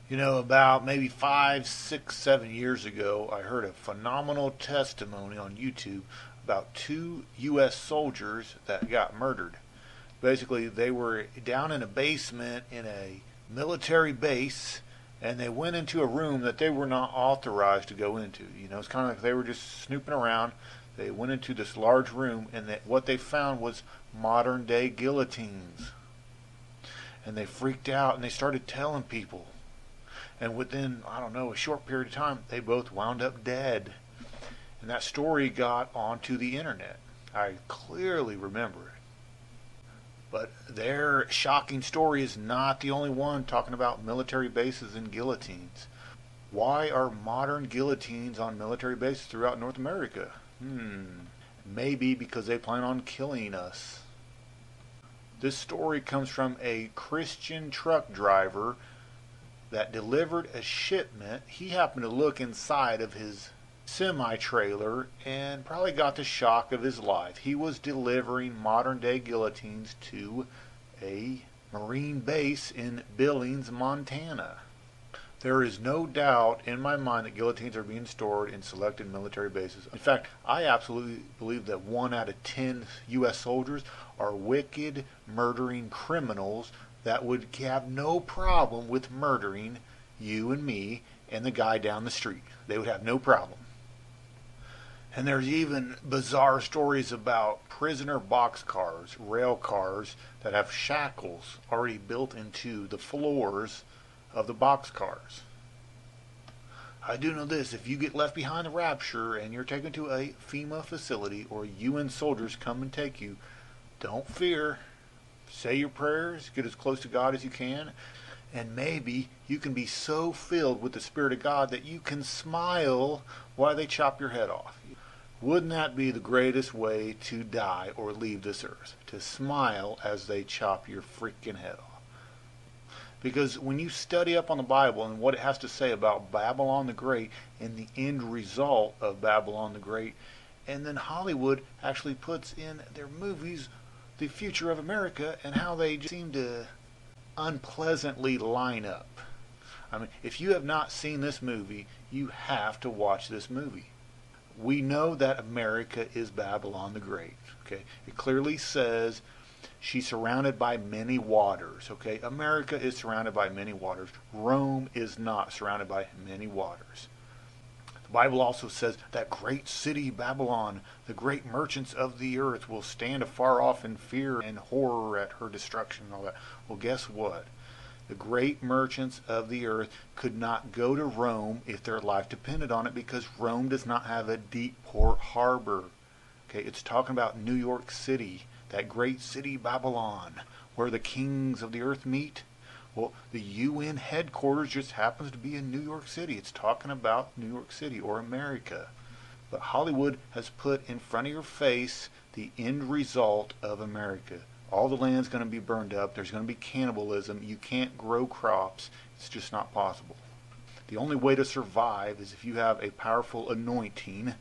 You know, about maybe 5, 6, 7 years ago, I heard a phenomenal testimony on YouTube about two U.S. soldiers that got murdered. Basically, they were down in a basement in a military base, and they went into a room that they were not authorized to go into. You know, it's kind of like they were just snooping around. They went into this large room, and what they found was modern day guillotines. And they freaked out and they started telling people. And within, I don't know, a short period of time, they both wound up dead. And that story got onto the internet. I clearly remember it. But their shocking story is not the only one talking about military bases and guillotines. Why are modern guillotines on military bases throughout North America? Maybe because they plan on killing us. This story comes from a Christian truck driver that delivered a shipment. He happened to look inside of his semi-trailer and probably got the shock of his life. He was delivering modern-day guillotines to a Marine base in Billings, Montana. There is no doubt in my mind that guillotines are being stored in selected military bases. In fact, I absolutely believe that 1 out of 10 U.S. soldiers are wicked, murdering criminals that would have no problem with murdering you and me and the guy down the street. They would have no problem. And there's even bizarre stories about prisoner boxcars, rail cars that have shackles already built into the floors of the boxcars. I do know this: if you get left behind the rapture and you're taken to a FEMA facility or UN soldiers come and take you, don't fear. Say your prayers, get as close to God as you can, and maybe you can be so filled with the Spirit of God that you can smile while they chop your head off. Wouldn't that be the greatest way to die or leave this earth? To smile as they chop your freaking head off. Because when you study up on the Bible and what it has to say about Babylon the Great and the end result of Babylon the Great, and then Hollywood actually puts in their movies the future of America and how they just seem to unpleasantly line up. I mean, if you have not seen this movie, you have to watch this movie. We know that America is Babylon the Great. Okay, it clearly says she's surrounded by many waters. Okay, America is surrounded by many waters. Rome is not surrounded by many waters. The Bible also says that great city Babylon, the great merchants of the earth, will stand afar off in fear and horror at her destruction and all that. Well, guess what? The great merchants of the earth could not go to Rome if their life depended on it, because Rome does not have a deep port harbor. Okay, it's talking about New York City, that great city Babylon, where the kings of the earth meet. Well, the UN headquarters just happens to be in New York City. It's talking about New York City or America. But Hollywood has put in front of your face the end result of America. All the land's going to be burned up. There's going to be cannibalism. You can't grow crops. It's just not possible. The only way to survive is if you have a powerful anointing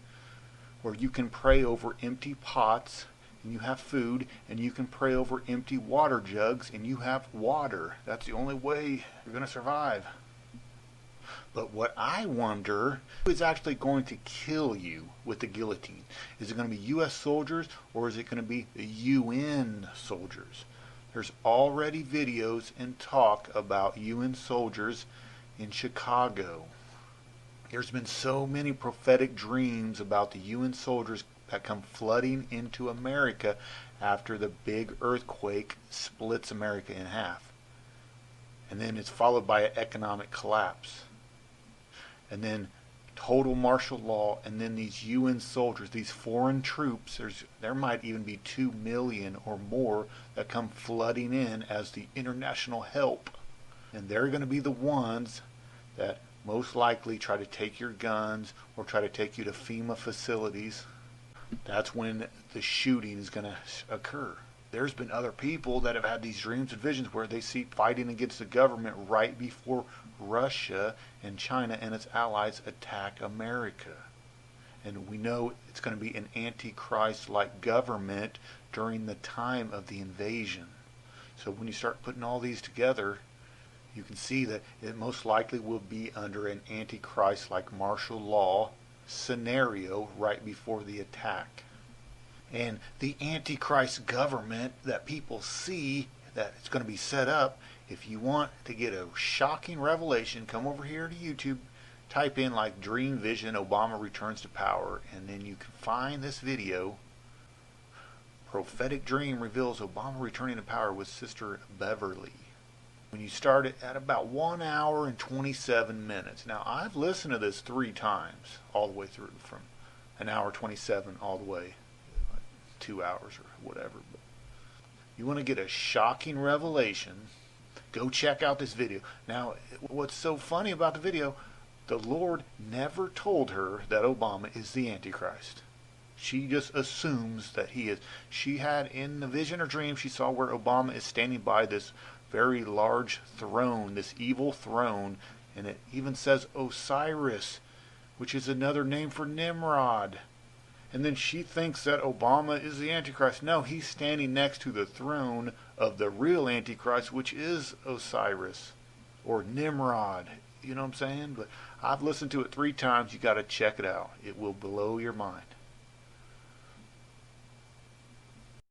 where you can pray over empty pots and you have food, and you can pray over empty water jugs and you have water. That's the only way you're going to survive. But what I wonder is actually going to kill you with the guillotine. Is it going to be U.S. soldiers or is it going to be the UN soldiers? There's already videos and talk about UN soldiers in Chicago. There's been so many prophetic dreams about the UN soldiers that come flooding into America after the big earthquake splits America in half. And then it's followed by an economic collapse. And then total martial law, and then these UN soldiers, these foreign troops, there might even be 2 million or more that come flooding in as the international help. And they're going to be the ones that most likely try to take your guns or try to take you to FEMA facilities. That's when the shooting is going to occur. There's been other people that have had these dreams and visions where they see fighting against the government right before Russia and China and its allies attack America. And we know it's going to be an antichrist-like government during the time of the invasion. So when you start putting all these together, you can see that it most likely will be under an Antichrist-like martial law scenario right before the attack. And the Antichrist government that people see that it's going to be set up, if you want to get a shocking revelation, come over here to YouTube, type in like Dream Vision Obama Returns to Power, and then you can find this video. Prophetic dream reveals Obama returning to power with Sister Beverly. When you start it at about 1 hour and 27 minutes. Now, I've listened to this 3 times, all the way through, from an hour 27 all the way, like 2 hours or whatever. But you want to get a shocking revelation, go check out this video. Now, what's so funny about the video, the Lord never told her that Obama is the Antichrist. She just assumes that he is. She had in the vision or dream, she saw where Obama is standing by this very large throne, this evil throne, and it even says Osiris, which is another name for Nimrod. And then she thinks that Obama is the Antichrist. No, he's standing next to the throne of the real Antichrist, which is Osiris or Nimrod. You know what I'm saying? But I've listened to it 3 times. You got to check it out. It will blow your mind.